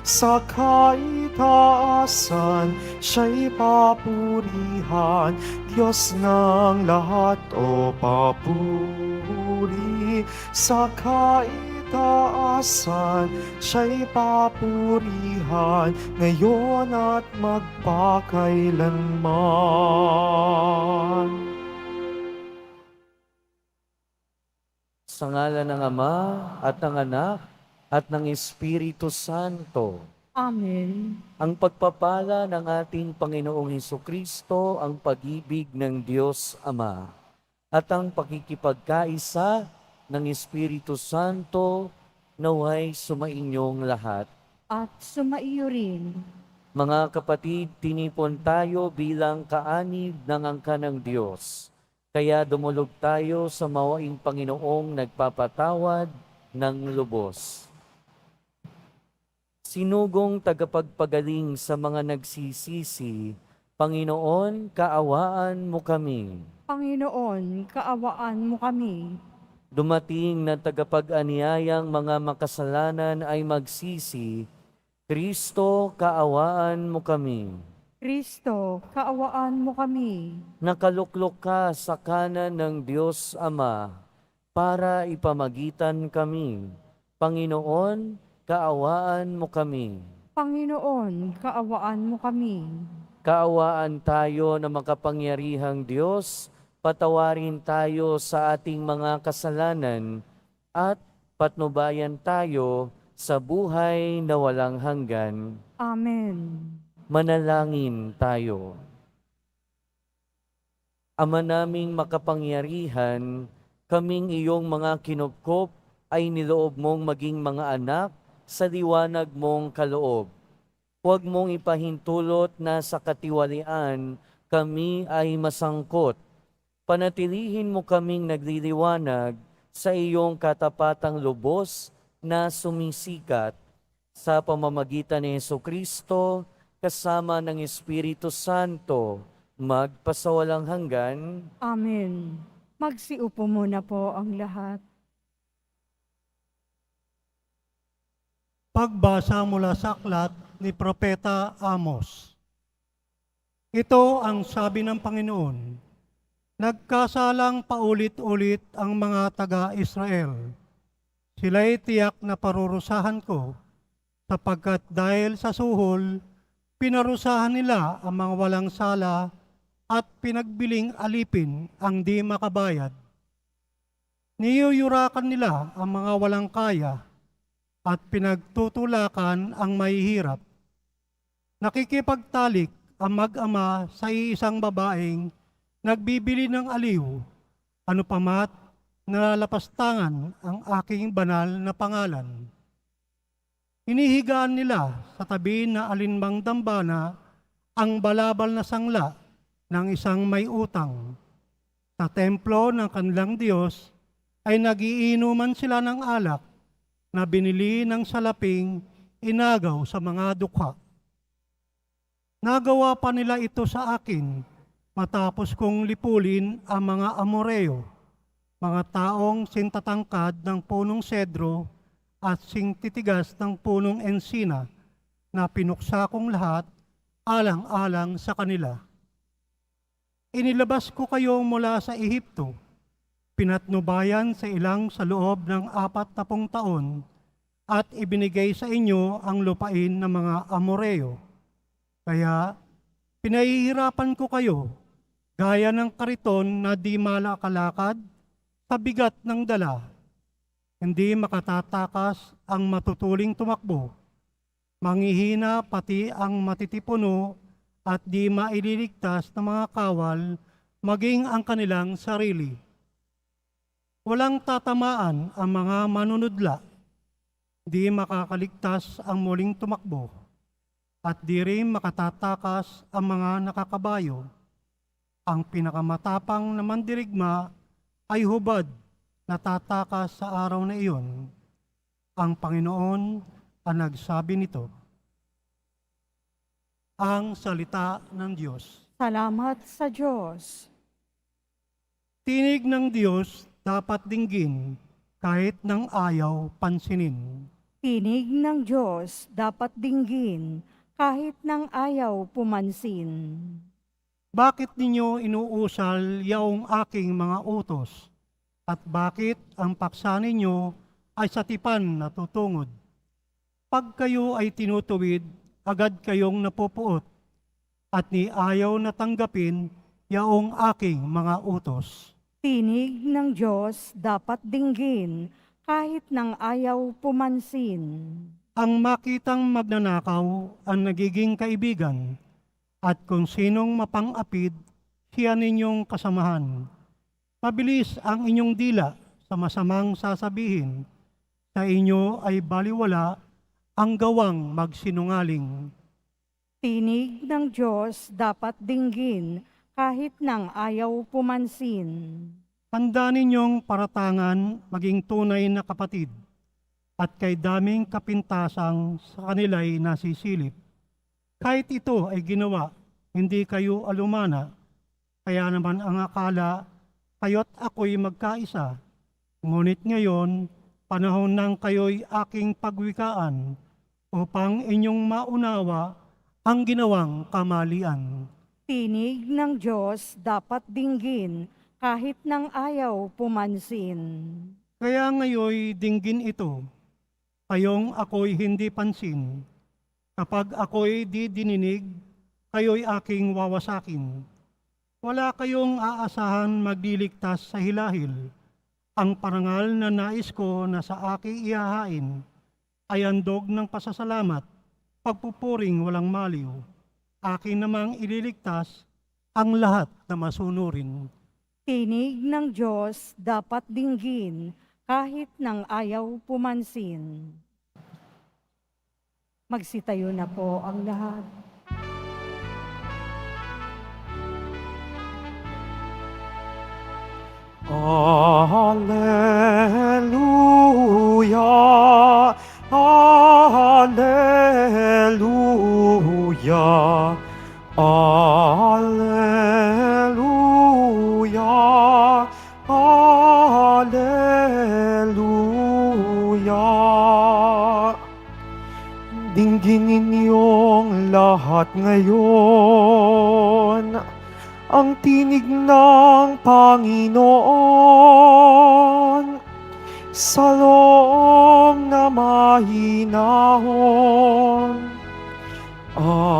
sa kaitaasan, siya'y papurihan. Diyos ng lahat, o papuri sa kaitaasan, siya'y papurihan, ngayon at magpakailanman. Sa ngalan ng Ama at ng Anak at ng Espiritu Santo. Amen. Ang pagpapala ng ating Panginoong Hesukristo, ang pag-ibig ng Diyos Ama, at ang pakikipagkaisa ng Espiritu Santo naway sumainyong lahat. At sumaiyo rin. Mga kapatid, tinipon tayo bilang kaanib ng angka ng Diyos. Kaya dumulog tayo sa mawaing Panginoong nagpapatawad ng lubos. Sinugong tagapagpagaling sa mga nagsisisi, Panginoon, kaawaan mo kami. Panginoon, kaawaan mo kami. Dumating na tagapag-anyayang mga makasalanan ay magsisi, Kristo, kaawaan mo kami. Kristo, kaawaan mo kami. Nakaluklok ka sa kanan ng Diyos Ama para ipamagitan kami. Panginoon, kaawaan mo kami. Panginoon, kaawaan mo kami. Kaawaan tayo na makapangyarihang Diyos, patawarin tayo sa ating mga kasalanan at patnubayan tayo sa buhay na walang hanggan. Amen. Manalangin tayo. Ama naming makapangyarihan, kaming iyong mga kinupkop ay niloob mong maging mga anak sa liwanag mong kaloob. Huwag mong ipahintulot na sa katiwalian kami ay masangkot. Panatilihin mo kaming nagliliwanag sa iyong katapatang lubos na sumisikat sa pamamagitan ni Hesukristo kasama ng Espiritu Santo, magpasawalang hanggan. Amen. Magsiupo muna po ang lahat. Pagbasa mula sa aklat ni Propeta Amos. Ito ang sabi ng Panginoon, nagkasalang paulit-ulit ang mga taga-Israel. Sila'y tiyak na parurusahan ko, sapagkat dahil sa suhol, pinarusahan nila ang mga walang sala at pinagbiling alipin ang di makabayad. Niyuyurakan nila ang mga walang kaya at pinagtutulakan ang mahihirap. Nakikipagtalik ang mag-ama sa iisang babaeng nagbibili ng aliw, ano pamat nalalapastangan ang aking banal na pangalan. Hinihigaan nila sa tabi na alinmang dambana ang balabal na sangla ng isang may utang. Sa templo ng kanilang Diyos ay nagiinuman sila ng alak na binili ng salaping inagaw sa mga dukha. Nagawa pa nila ito sa akin matapos kong lipulin ang mga Amoreo, mga taong sintatangkad ng punong sedro at singtitigas ng punong ensina na pinuksa kong lahat alang-alang sa kanila. Inilabas ko kayo mula sa Ehipto, pinatnubayan sa ilang sa loob ng 40 taon at ibinigay sa inyo ang lupain ng mga Amoreo. Kaya pinahihirapan ko kayo gaya ng kariton na di malakalakad sa bigat ng dala. Hindi makatatakas ang matutuling tumakbo. Manghihina pati ang matitipuno at di maililigtas ng mga kawal maging ang kanilang sarili. Walang tatamaan ang mga manunudla. Di makakaligtas ang muling tumakbo. At di rin makatatakas ang mga nakakabayo. Ang pinakamatapang na mandirigma ay hubad na tatakas sa araw na iyon. Ang Panginoon ang nagsabi nito. Ang salita ng Diyos. Salamat sa Diyos. Tinig ng Diyos dapat dinggin kahit ng ayaw pansinin. Tinig ng Diyos dapat dinggin kahit ng ayaw pumansin. Bakit ninyo inuusal yaong aking mga utos? At bakit ang paksa ninyo ay sa tipan natutungod? Pag kayo ay tinutuwid, agad kayong napupuot, at ni ayaw na tanggapin yaong aking mga utos. Tinig ng Diyos dapat dinggin kahit ng ayaw pumansin. Ang makitang magnanakaw ang nagiging kaibigan, at kung sinong mapang-apid, siya ninyong kasamahan. Mabilis ang inyong dila sa masamang sasabihin. Sa inyo ay baliwala ang gawang magsinungaling. Tinig ng Diyos dapat dinggin kahit ng ayaw pumansin. Handa ninyong paratangan maging tunay na kapatid, at kay daming kapintasang sa kanila'y nasisilip. Kahit ito ay ginawa, hindi kayo alumana, kaya naman ang akala, kayo't ako'y magkaisa. Ngunit ngayon, panahon nang kayo'y aking pagwikaan, upang inyong maunawa ang ginawang kamalian. Tinig ng Diyos dapat dinggin kahit ng ayaw pumansin. Kaya ngayoy dinggin ito, kayong ako'y hindi pansin. Kapag ako'y di dininig, kayo'y aking wawasakin. Wala kayong aasahan magliligtas sa hilahil. Ang parangal na nais ko na sa aking ihahain ay handog ng pasasalamat, pagpupuring walang maliw. Akin namang ililigtas ang lahat na masunurin. Tinig ng Diyos dapat dinggin kahit ng ayaw pumansin. Magsitayo na po ang lahat. Alleluia, Alleluia, Alleluia, Alleluia. Dinggin ninyong lahat ngayon ang tinig ng Panginoon sa loob na mahinahon. Alleluia,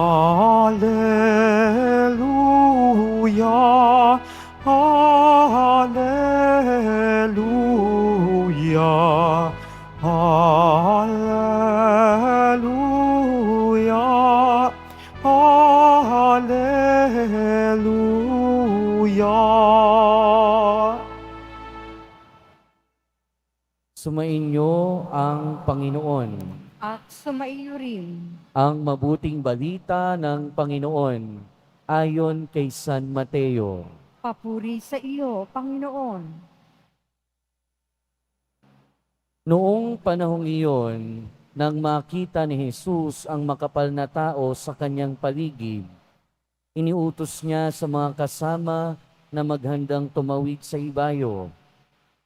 Alleluia, Alleluia, Alleluia. Sumainyo ang Panginoon. At sumaiyo rin. Ang mabuting balita ng Panginoon ayon kay San Mateo. Papuri sa iyo, Panginoon. Noong panahong iyon, nang makita ni Jesus ang makapal na tao sa kanyang paligid, iniutos niya sa mga kasama na maghandang tumawid sa ibayo.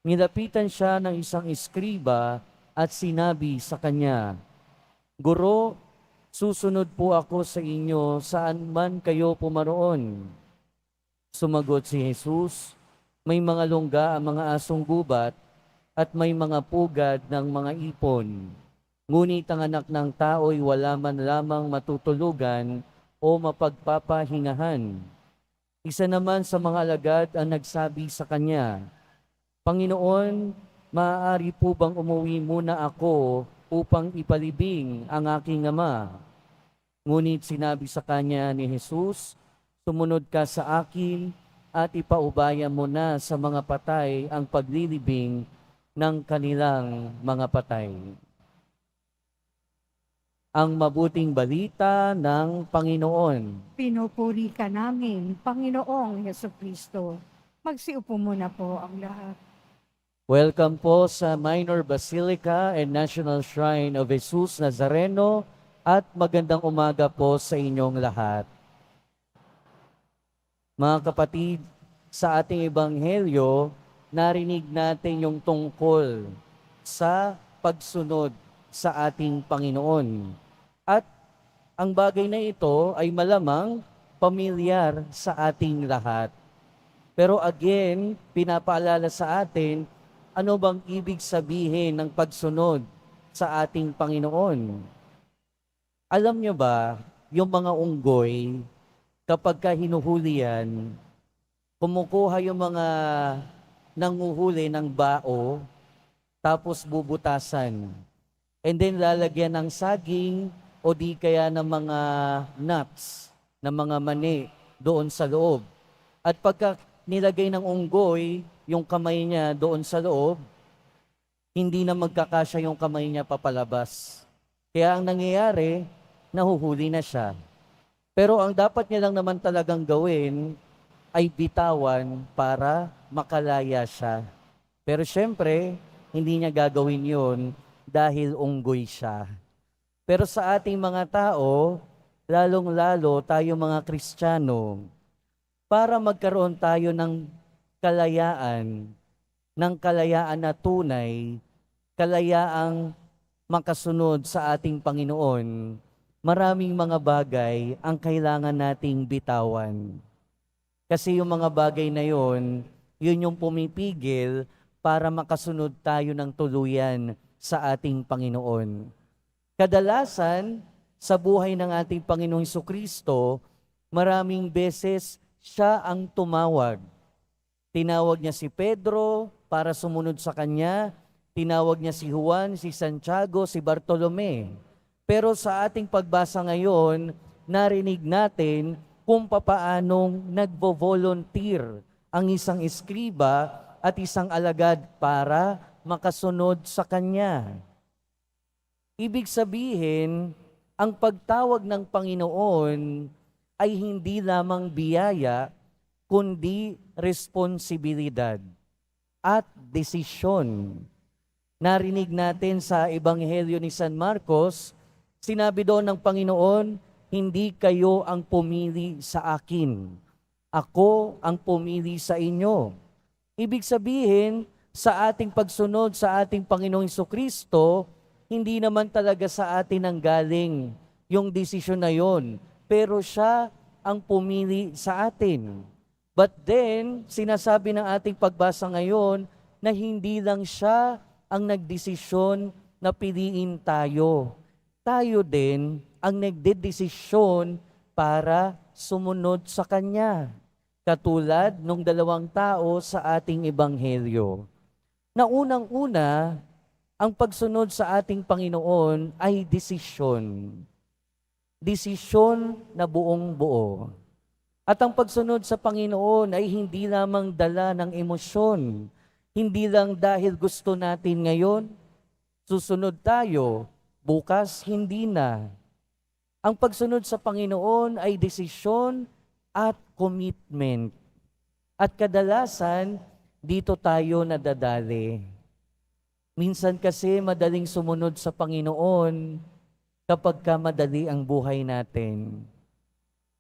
Nilapitan siya ng isang eskriba at sinabi sa kanya, "Guro, susunod po ako sa inyo saan man kayo pumaroon." Sumagot si Jesus, "May mga lungga ang mga asong gubat at may mga pugad ng mga ipon. Ngunit ang anak ng tao'y wala man lamang matutulugan o mapagpapahingahan." Isa naman sa mga alagad ang nagsabi sa kanya, "Panginoon, maaari po bang umuwi muna ako upang ipalibing ang aking ama?" Ngunit sinabi sa kanya ni Jesus, "Sumunod ka sa akin at ipaubaya mo na sa mga patay ang paglilibing ng kanilang mga patay." Ang mabuting balita ng Panginoon. Pinupuri ka namin, Panginoong Hesukristo. Magsiupo muna po ang lahat. Welcome po sa Minor Basilica and National Shrine of Jesus Nazareno at magandang umaga po sa inyong lahat. Mga kapatid, sa ating ebanghelyo, narinig natin yung tungkol sa pagsunod sa ating Panginoon. At ang bagay na ito ay malamang pamilyar sa ating lahat. Pero again, pinapaalala sa atin, ano bang ibig sabihin ng pagsunod sa ating Panginoon? Alam nyo ba, yung mga unggoy, kapag ka hinuhuli yan, kumukuha yung mga nanguhuli ng bao, tapos bubutasan. And then lalagyan ng saging o di kaya ng mga nuts, ng mga mani doon sa loob. At pagka nilagay ng unggoy yung kamay niya doon sa loob, hindi na magkakasya yung kamay niya papalabas. Kaya ang nangyayari, nahuhuli na siya. Pero ang dapat niya lang naman talagang gawin ay bitawan para makalaya siya. Pero syempre, hindi niya gagawin yun dahil unggoy siya. Pero sa ating mga tao, lalong-lalo tayo mga Kristiyano, para magkaroon tayo ng kalayaan na tunay, kalayaang makasunod sa ating Panginoon, maraming mga bagay ang kailangan nating bitawan. Kasi yung mga bagay na yun yung pumipigil para makasunod tayo ng tuluyan sa ating Panginoon. Kadalasan, sa buhay ng ating Panginoong Jesucristo, maraming beses siya ang tumawag. Tinawag niya si Pedro para sumunod sa kanya. Tinawag niya si Juan, si Santiago, si Bartolome. Pero sa ating pagbasa ngayon, narinig natin kung papaanong nagvo-volunteer ang isang eskriba at isang alagad para makasunod sa kanya. Ibig sabihin, ang pagtawag ng Panginoon ay hindi lamang biyaya, kundi responsibilidad at desisyon. Narinig natin sa Ebanghelyo ni San Marcos, sinabi doon ng Panginoon, hindi kayo ang pumili sa akin. Ako ang pumili sa inyo. Ibig sabihin, sa ating pagsunod sa ating Panginoong Jesucristo, hindi naman talaga sa atin ang galing yung desisyon na yon, pero siya ang pumili sa atin. But then, sinasabi ng ating pagbasa ngayon na hindi lang siya ang nagdesisyon na piliin tayo. Tayo din ang nagdedesisyon para sumunod sa Kanya. Katulad nung dalawang tao sa ating ebanghelyo. Na unang-una, ang pagsunod sa ating Panginoon ay desisyon. Desisyon na buong buo. At ang pagsunod sa Panginoon ay hindi lamang dala ng emosyon. Hindi lang dahil gusto natin ngayon, susunod tayo, bukas hindi na. Ang pagsunod sa Panginoon ay desisyon at commitment. At kadalasan, dito tayo nadadali. Minsan kasi madaling sumunod sa Panginoon kapag ka madali ang buhay natin.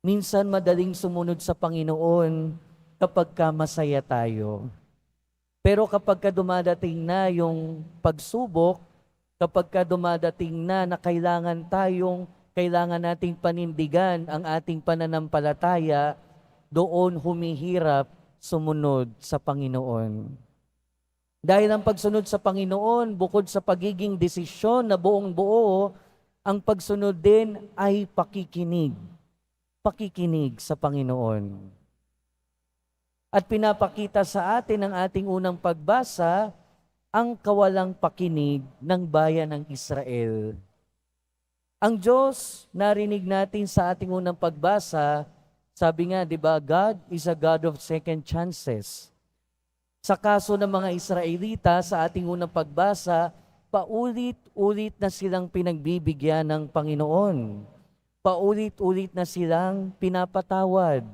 Minsan madaling sumunod sa Panginoon kapag ka masaya tayo. Pero kapag ka dumadating na yung pagsubok, kapag ka dumadating na kailangan nating panindigan ang ating pananampalataya, doon humihirap sumunod sa Panginoon. Dahil ang pagsunod sa Panginoon, bukod sa pagiging desisyon na buong buo, ang pagsunod din ay pakikinig. Pakikinig sa Panginoon. At pinapakita sa atin ng ating unang pagbasa ang kawalang pakinig ng bayan ng Israel. Ang Diyos, narinig natin sa ating unang pagbasa, sabi nga, di ba, God is a God of second chances. Sa kaso ng mga Israelita, sa ating unang pagbasa, paulit-ulit na silang pinagbibigyan ng Panginoon. Paulit-ulit na silang pinapatawad.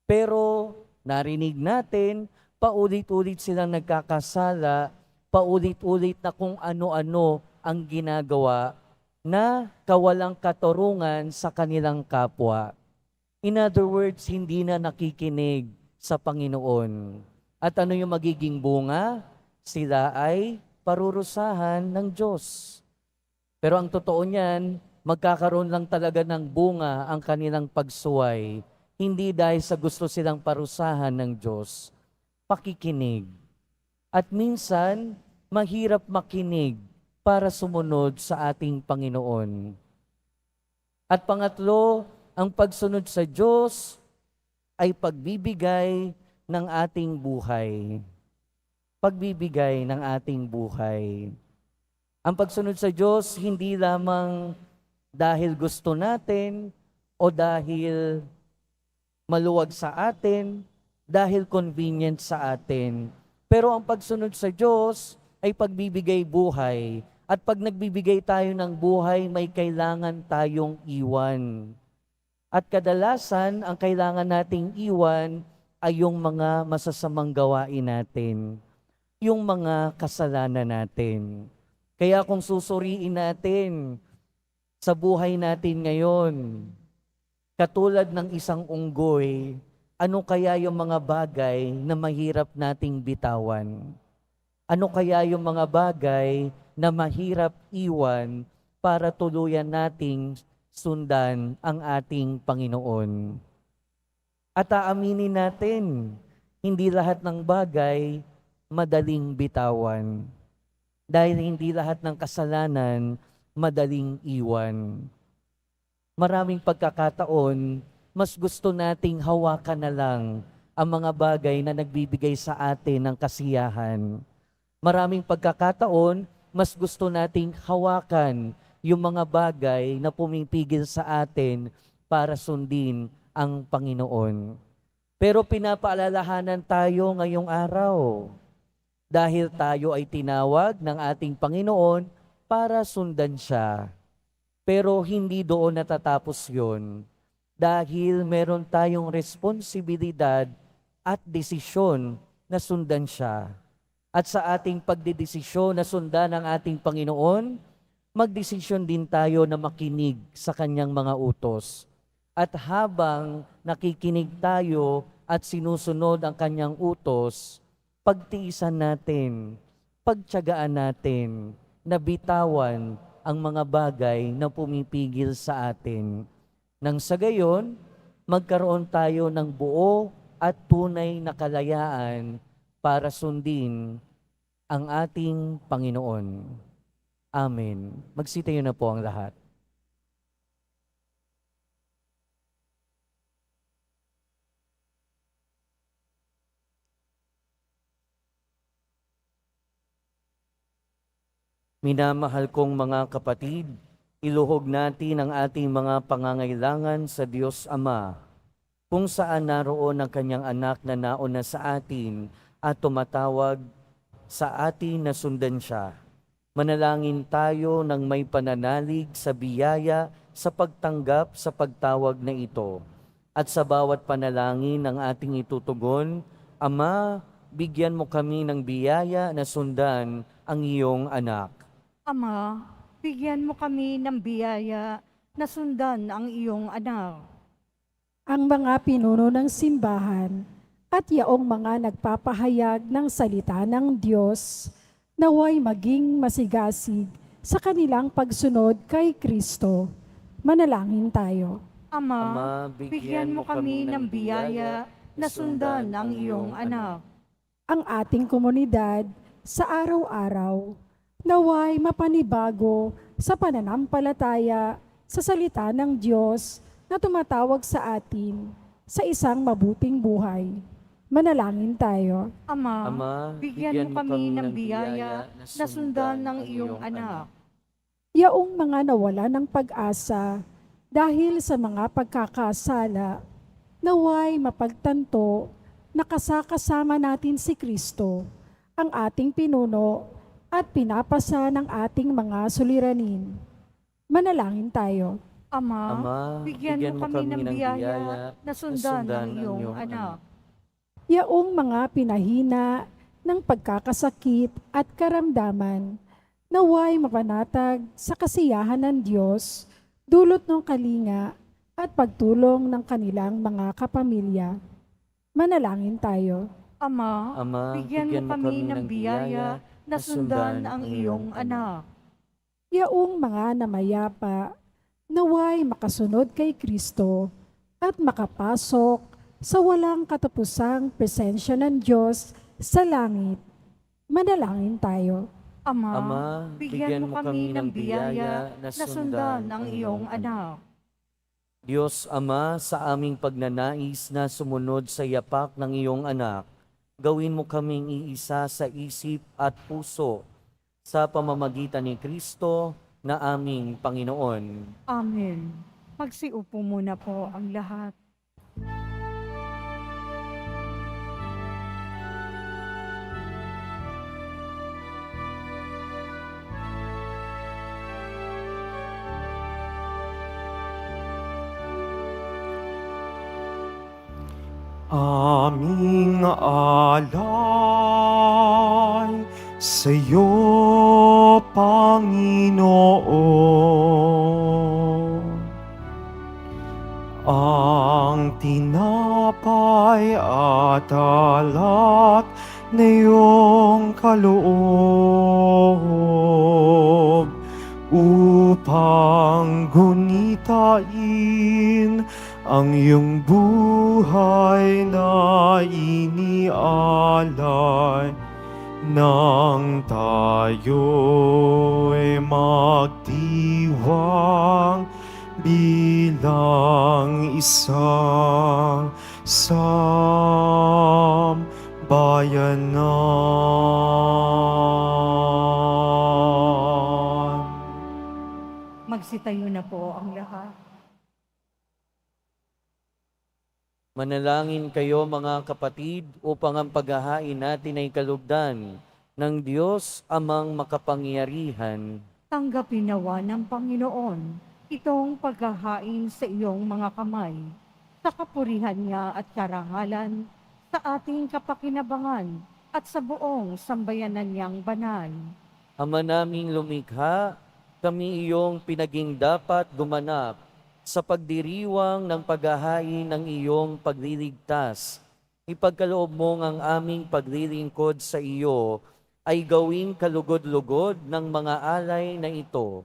Pero narinig natin, paulit-ulit silang nagkakasala, paulit-ulit na kung ano-ano ang ginagawa na kawalang katurungan sa kanilang kapwa. In other words, hindi na nakikinig sa Panginoon. At ano yung magiging bunga? Sila ay parurusahan ng Diyos. Pero ang totoo niyan, magkakaroon lang talaga ng bunga ang kanilang pagsuway, hindi dahil sa gusto silang parusahan ng Diyos, pakikinig. At minsan, mahirap makinig para sumunod sa ating Panginoon. At pangatlo, ang pagsunod sa Diyos ay pagbibigay ng ating buhay. Pagbibigay ng ating buhay. Ang pagsunod sa Diyos, hindi lamang dahil gusto natin o dahil maluwag sa atin, dahil convenient sa atin. Pero ang pagsunod sa Diyos ay pagbibigay buhay. At pag nagbibigay tayo ng buhay, may kailangan tayong iwan. At kadalasan, ang kailangan nating iwan ay yung mga masasamang gawain natin, yung mga kasalanan natin. Kaya kung susuriin natin sa buhay natin ngayon, katulad ng isang unggoy, ano kaya yung mga bagay na mahirap nating bitawan? Ano kaya yung mga bagay na mahirap iwan para tuluyan nating sundan ang ating Panginoon? At aaminin natin, hindi lahat ng bagay madaling bitawan. Dahil hindi lahat ng kasalanan madaling iwan. Maraming pagkakataon, mas gusto nating hawakan na lang ang mga bagay na nagbibigay sa atin ng kasiyahan. Maraming pagkakataon, mas gusto nating hawakan yung mga bagay na pumipigil sa atin para sundin ang Panginoon. Pero pinapaalalahanan tayo ngayong araw dahil tayo ay tinawag ng ating Panginoon para sundan siya. Pero hindi doon natatapos yun dahil meron tayong responsibilidad at desisyon na sundan siya. At sa ating pagdedesisyon na sundan ang ating Panginoon, magdesisyon din tayo na makinig sa kanyang mga utos. At habang nakikinig tayo at sinusunod ang kanyang utos, pagtiisan natin, pagtiyagaan natin, na bitawan ang mga bagay na pumipigil sa atin. Nang sa gayon, magkaroon tayo ng buo at tunay na kalayaan para sundin ang ating Panginoon. Amen. Magsitayo na po ang lahat. Minamahal kong mga kapatid, iluhog natin ang ating mga pangangailangan sa Diyos Ama, kung saan naroon ang kanyang anak na nauna sa atin at tumatawag sa atin na sundan siya. Manalangin tayo ng may pananalig sa biyaya sa pagtanggap sa pagtawag na ito. At sa bawat panalangin ng ating itutugon, Ama, bigyan mo kami ng biyaya na sundan ang iyong anak. Ama, bigyan mo kami ng biyaya na sundan ang iyong anak. Ang mga pinuno ng simbahan at yaong mga nagpapahayag ng salita ng Diyos naway maging masigasig sa kanilang pagsunod kay Kristo. Manalangin tayo. Ama, bigyan mo kami ng biyaya na sundan ang iyong anak. Ang ating komunidad sa araw-araw naway mapanibago sa pananampalataya sa salita ng Diyos na tumatawag sa atin sa isang mabuting buhay. Manalangin tayo. Ama, bigyan mo kami ng biyaya na sundan ng iyong anak. Yaong mga nawala ng pag-asa dahil sa mga pagkakasala, naway mapagtanto na kasakasama natin si Kristo, ang ating pinuno at pinapasa ng ating mga suliranin. Manalangin tayo. Ama, bigyan mo kami ng biyaya na sundan ang iyong anak. Yaong mga pinahina ng pagkakasakit at karamdaman, naway mapanatag sa kasiyahan ng Diyos, dulot ng kalinga at pagtulong ng kanilang mga kapamilya. Manalangin tayo. Ama, bigyan mo kami ng biyaya na sundan ang iyong anak. Yaong mga namayapa, naway makasunod kay Kristo at makapasok sa walang katapusang presensya ng Diyos sa langit. Manalangin tayo. Ama, Ama, bigyan mo kami ng biyaya na sundan ang iyong anak. Diyos Ama, sa aming pagnanais na sumunod sa yapak ng iyong anak, gawin mo kaming iisa sa isip at puso sa pamamagitan ni Kristo na aming Panginoon. Amen. Magsiupo muna po ang lahat. Aming alay sa iyo, Panginoon. Ang tinapay at alak na iyong kaloob upang gunitain ang iyong buhay na inialay nang tayo'y magdiwang bilang isang sambayanan. Magsitayo na po ang lahat. Manalangin kayo mga kapatid upang ang paghahain natin ay kalugdan ng Diyos amang makapangyarihan. Tanggapin nawa ng Panginoon itong paghahain sa iyong mga kamay, sa kapurihan niya at karangalan, sa ating kapakinabangan at sa buong sambayanan niyang banal. Ama naming lumikha, kami iyong pinaging dapat gumanap sa pagdiriwang ng paghahain ng iyong pagliligtas. Ipagkaloob mong ang aming paglilingkod sa iyo ay gawing kalugod-lugod ng mga alay na ito.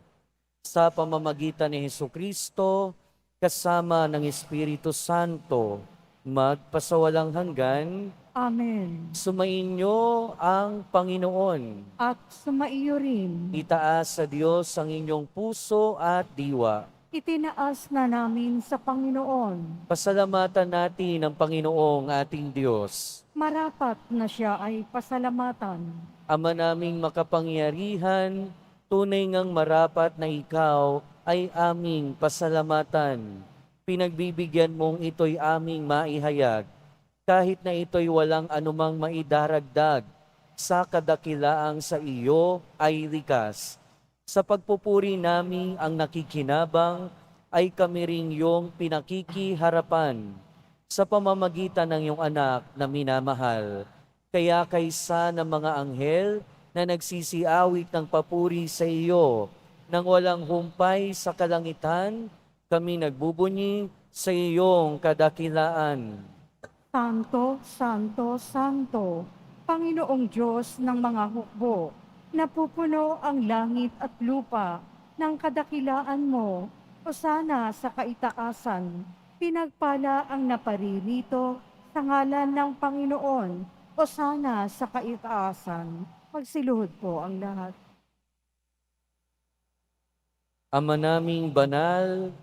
Sa pamamagitan ni Hesukristo, kasama ng Espiritu Santo, magpasawalang hanggan, Amen. sumainyo ang Panginoon. At sumaiyo rin, Itaas sa Diyos ang inyong puso at diwa. itinaas na namin sa Panginoon. Pasalamatan natin ang Panginoong ating Diyos. Marapat na siya ay pasalamatan. Ama naming makapangyarihan, tunay ngang marapat na ikaw ay aming pasalamatan. Pinagbibigyan mong ito'y aming maihayag, kahit na ito'y walang anumang maidaragdag sa kadakilaang sa iyo ay likas. Sa pagpupuri namin ang nakikinabang, ay kami ring iyong pinakikiharapan sa pamamagitan ng iyong anak na minamahal. Kaya kaysa ng mga anghel na nagsisiawit ng papuri sa iyo, nang walang humpay sa kalangitan, kami nagbubunyi sa iyong kadakilaan. Santo, Santo, Santo, Panginoong Diyos ng mga hukbo, napupuno ang langit at lupa ng kadakilaan mo. Hosana sa kaitaasan, pinagpala ang naparirito sa ngalan ng Panginoon. Hosana sa kaitaasan. Magsiluhod po ang lahat. Ama naming banal,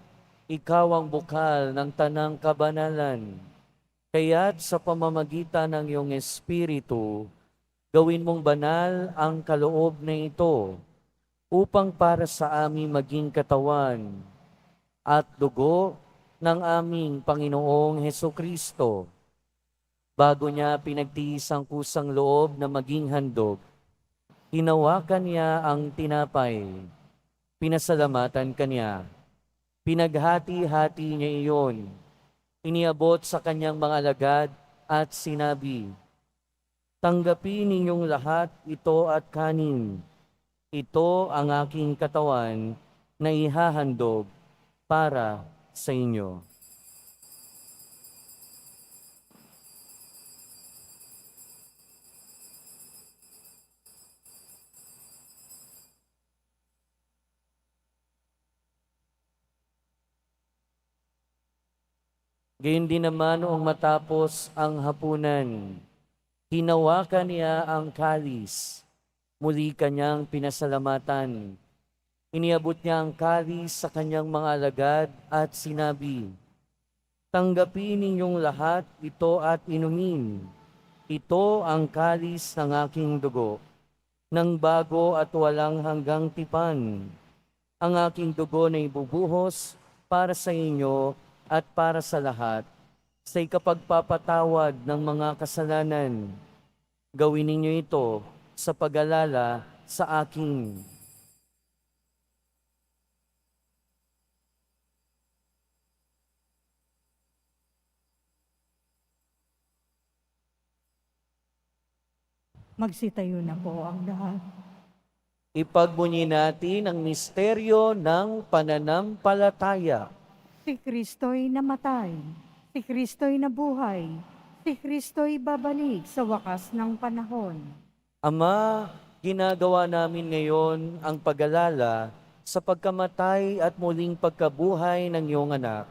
ikaw ang bukal ng tanang kabanalan. Kaya't sa pamamagitan ng iyong Espiritu, gawin mong banal ang kaloob na ito upang para sa amin maging katawan at dugo ng aming Panginoong Hesukristo. Bago niya pinagtiis ang kusang loob na maging handog, hinawakan niya ang tinapay, pinasalamatan kanya, pinaghati-hati niya iyon, iniabot sa kanyang mga alagad at sinabi, tanggapin ninyong lahat ito at kanin. Ito ang aking katawan na ihahandog para sa inyo. Gayon din naman noong matapos ang hapunan, hinawakan niya ang kalis, muli kanyang pinasalamatan. Iniabot niya ang kalis sa kanyang mga alagad at sinabi, "Tanggapin ninyong lahat ito at inumin. Ito ang kalis ng aking dugo, ng bago at walang hanggang tipan. Ang aking dugo na ibubuhos para sa inyo at para sa lahat, sa ikapagpapatawad ng mga kasalanan. Gawin ninyo ito sa pag-alala sa akin." Magsitayo na po ang lahat. Ipagbunyi natin ang misteryo ng pananampalataya. Si Kristo'y namatay, si Kristo'y nabuhay, si Kristo'y babalik sa wakas ng panahon. Ama, ginagawa namin ngayon ang pag-alala sa pagkamatay at muling pagkabuhay ng iyong anak.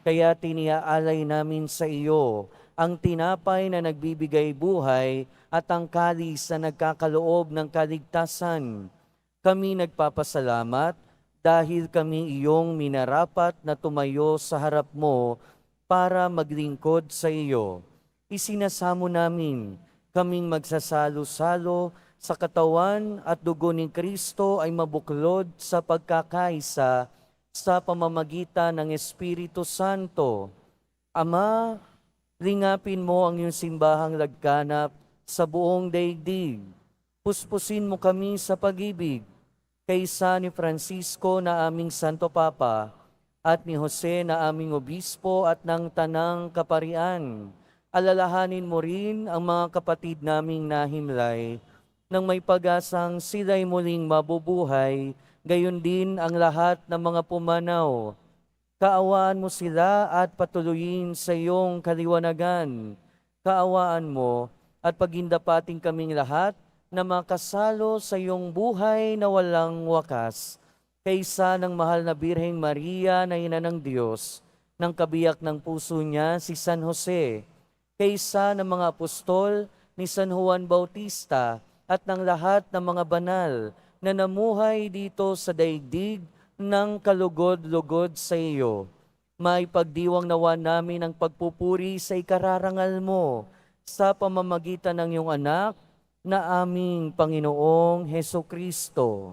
Kaya tiniaalay namin sa iyo ang tinapay na nagbibigay buhay at ang kalis na nagkakaloob ng kaligtasan. Kami nagpapasalamat dahil kami iyong minarapat na tumayo sa harap mo para maglingkod sa iyo. Isinasamo namin kaming magsasalo-salo sa katawan at dugo ni Kristo ay mabuklod sa pagkakaisa sa pamamagitan ng Espiritu Santo. Ama, lingapin mo ang iyong simbahang lagkanap sa buong daigdig. Puspusin mo kami sa pag-ibig, kaysa ni Francisco na aming Santo Papa, at ni Jose na aming Obispo at ng Tanang Kaparian. Alalahanin mo rin ang mga kapatid naming nahimlay, nang may pag-asang sila'y muling mabubuhay, gayon din ang lahat ng mga pumanaw. Kaawaan mo sila at patuloyin sa iyong kaliwanagan. Kaawaan mo at pagindapating kaming lahat na makasalo sa iyong buhay na walang wakas, kaysa ng mahal na Birheng Maria na ina ng Diyos, ng kabiyak ng puso niya si San Jose, kaysa ng mga apostol ni San Juan Bautista at ng lahat ng mga banal na namuhay dito sa daigdig ng kalugod-lugod sa iyo. Maipagdiwang nawa namin ang pagpupuri sa ikararangal mo sa pamamagitan ng iyong anak na aming Panginoong Heso Kristo.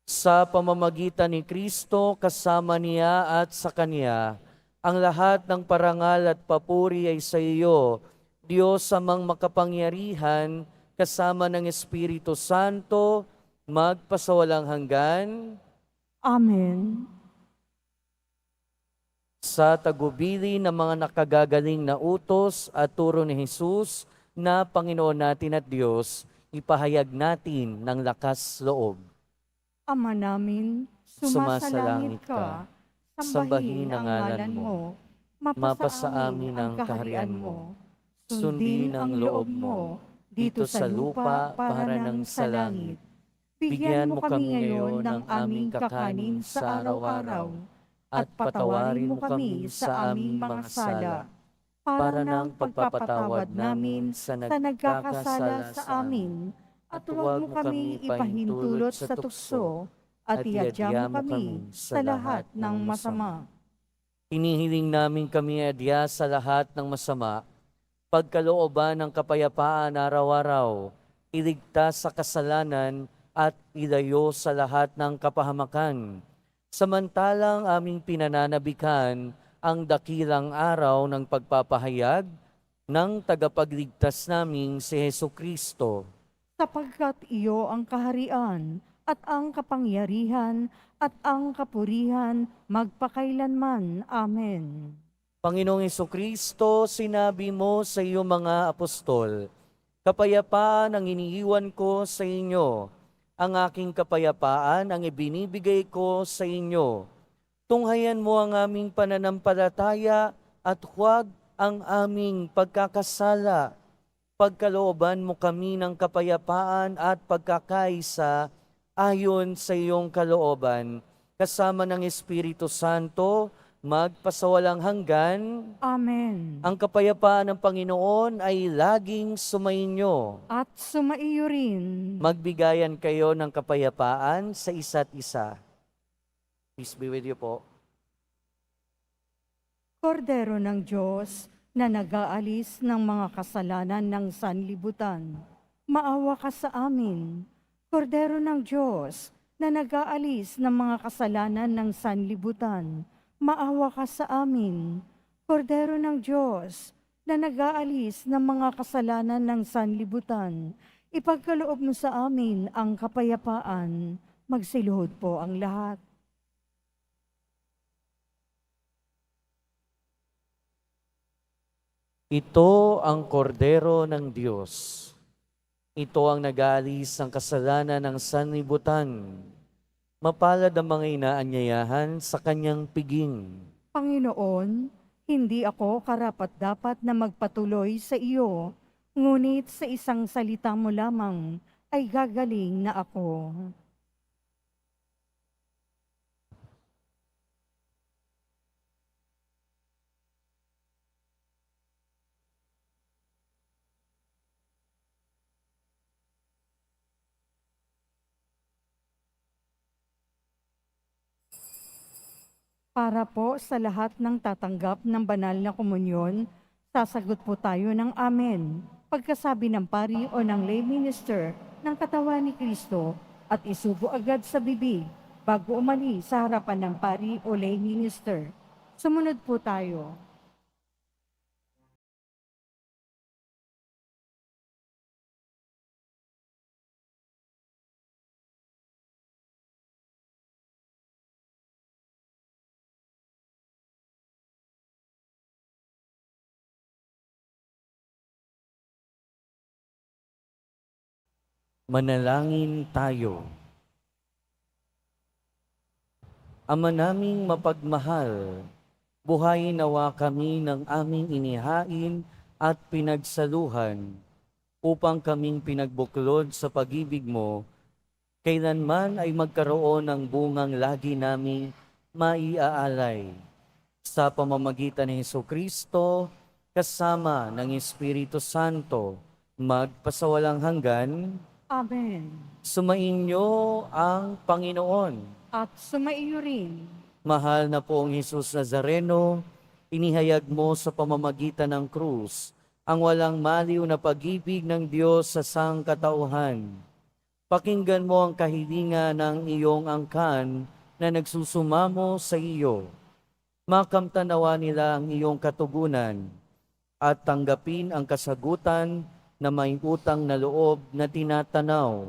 Sa pamamagitan ni Kristo, kasama niya at sa Kanya, ang lahat ng parangal at papuri ay sa iyo, Diyos amang makapangyarihan, kasama ng Espiritu Santo, magpasawalang hanggan. Amen. Sa tagubili ng mga nakagagaling na utos at turo ni Jesus na Panginoon natin at Diyos, ipahayag natin ng lakas loob. Ama namin, sumasalangit ka, sambahin ang ngalan mo, mapasa amin ang kaharian mo, sundin ang loob mo, dito sa lupa para ng sa langit. Bigyan mo kami ngayon ng aming kakanin sa araw-araw, at patawarin mo kami sa aming mga sala, para ng pagpapatawad namin sa nagkakasala sa amin, at huwag mo kami ipahintulot sa tukso, at iadya mo kami sa lahat ng masama. Hinihiling namin kami adya sa lahat ng masama, pagkalooban ng kapayapaan araw-araw, iligtas sa kasalanan at ilayo sa lahat ng kapahamakan. Samantalang aming pinananabikan ang dakilang araw ng pagpapahayag ng tagapagligtas naming si Heso Kristo. Sapagkat iyo ang kaharian at ang kapangyarihan at ang kapurihan magpakailanman. Amen. Panginoong Heso Kristo, sinabi mo sa iyong mga apostol, "Kapayapaan ang iniiwan ko sa inyo, ang aking kapayapaan ang ibinibigay ko sa inyo. Tunghayan mo ang aming pananampalataya at huwag ang aming pagkakasala. Pagkalooban mo kami ng kapayapaan at pagkakaisa ayon sa iyong kalooban, kasama ng Espiritu Santo, magpasawalang hanggan. Amen. Ang kapayapaan ng Panginoon ay laging sumainyo. At sumaiyo rin. Magbigayan kayo ng kapayapaan sa isa't isa. Peace be with you po. Kordero ng Diyos na nag-aalis ng mga kasalanan ng sanlibutan, maawa ka sa amin. Kordero ng Diyos na nag-aalis ng mga kasalanan ng sanlibutan, maawa ka sa amin. Kordero ng Diyos na nag-aalis ng mga kasalanan ng sanlibutan, ipagkaloob mo sa amin ang kapayapaan. Magsiluhod po ang lahat. Ito ang kordero ng Diyos. Ito ang nag-aalis ng kasalanan ng sanlibutan. Mapalad ang mga inaanyayahan sa kanyang piging. Panginoon, hindi ako karapat-dapat na magpatuloy sa iyo, ngunit sa isang salita mo lamang ay gagaling na ako. Para po sa lahat ng tatanggap ng banal na komunyon, sasagot po tayo ng Amen. Pagkasabi ng pari o ng lay minister ng katawan ni Kristo at isubo agad sa bibig bago umalis sa harapan ng pari o lay minister. Sumunod po tayo. Manalangin tayo. Ama naming mapagmahal, buhayin nawa kami ng aming inihain at pinagsaluhan upang kaming pinagbuklod sa pag-ibig mo, kailanman ay magkaroon ng bungang lagi naming maiaalay. Sa pamamagitan ni Jesucristo, kasama ng Espiritu Santo, magpasawalang hanggan. Amen. Sumainyo ang Panginoon. At sumaiyo rin. Mahal na poong Jesus Nazareno, inihayag mo sa pamamagitan ng krus ang walang maliw na pag-ibig ng Diyos sa sangkatauhan. Pakinggan mo ang kahilingan ng iyong angkan na nagsusumamo sa iyo. Makamtanawa nila ang iyong katugunan at tanggapin ang kasagutan na may utang na loob na tinatanaw.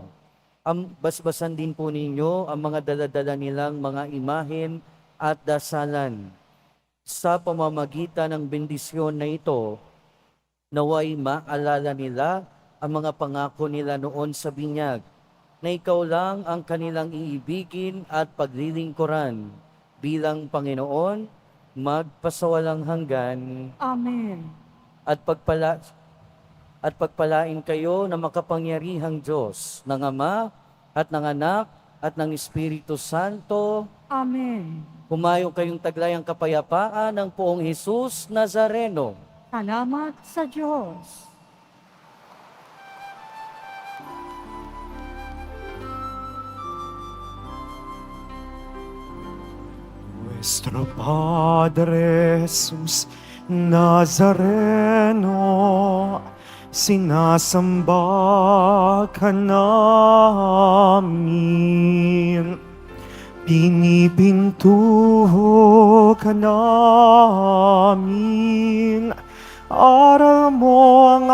Basbasan din po ninyo ang mga daladala nilang mga imahen at dasalan. Sa pamamagitan ng bendisyon na ito, naway maalala nila ang mga pangako nila noon sa binyag, na ikaw lang ang kanilang iibigin at paglilingkuran. Bilang Panginoon, magpasawalang hanggan. Amen. At pagpalain kayo na makapangyarihang Diyos, ng Ama at ng Anak at ng Espiritu Santo. Amen. Humayo kayong taglayang kapayapaan ng poong Jesus Nazareno. Salamat sa Diyos. Nuestro Padre Jesús Nazareno, sinasamba ka namin, pinipintuho ka namin, aral mo ang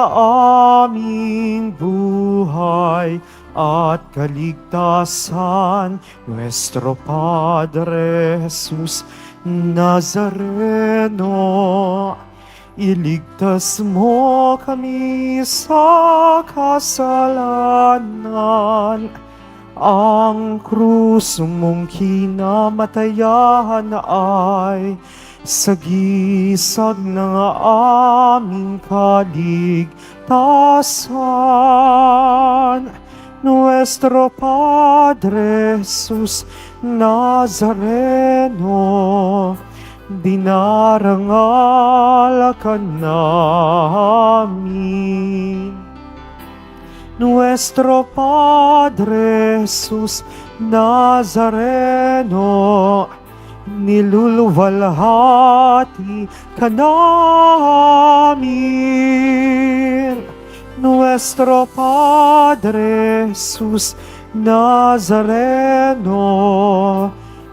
aming buhay at kaligtasan. Nuestro Padre Jesús Nazareno, iligtas mo kami sa kasalanan. Ang krus mong kinamatayan ay sagisag ng aming kaligtasan. Nuestro Padre Jesus Nazareno, dinarangal ka namin. Nuestro Padre Jesus Nazareno, niluluwalhati ka namin. Nuestro Padre Jesus Nazareno,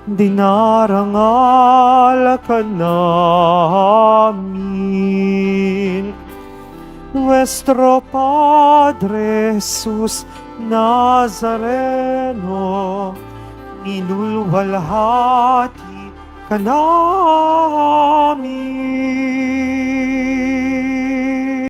dinarangal ka namin. Nuestro Padre Jesus Nazareno, niluluwalhati ka namin.